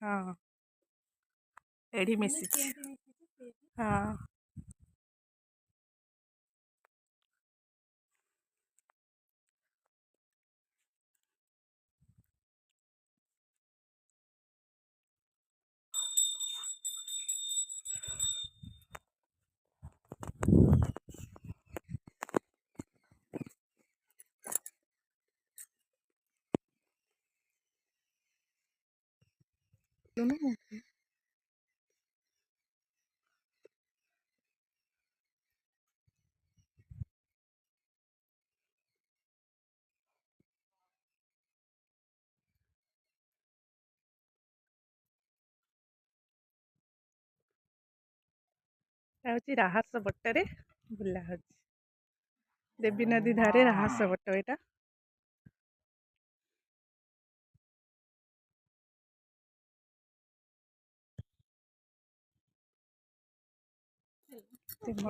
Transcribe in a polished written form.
हाँ एडी मिसिच हाँ दोनों हूँ राहस बटरे बुला हूँ देवी नदी धारे राहस बट एटा तीन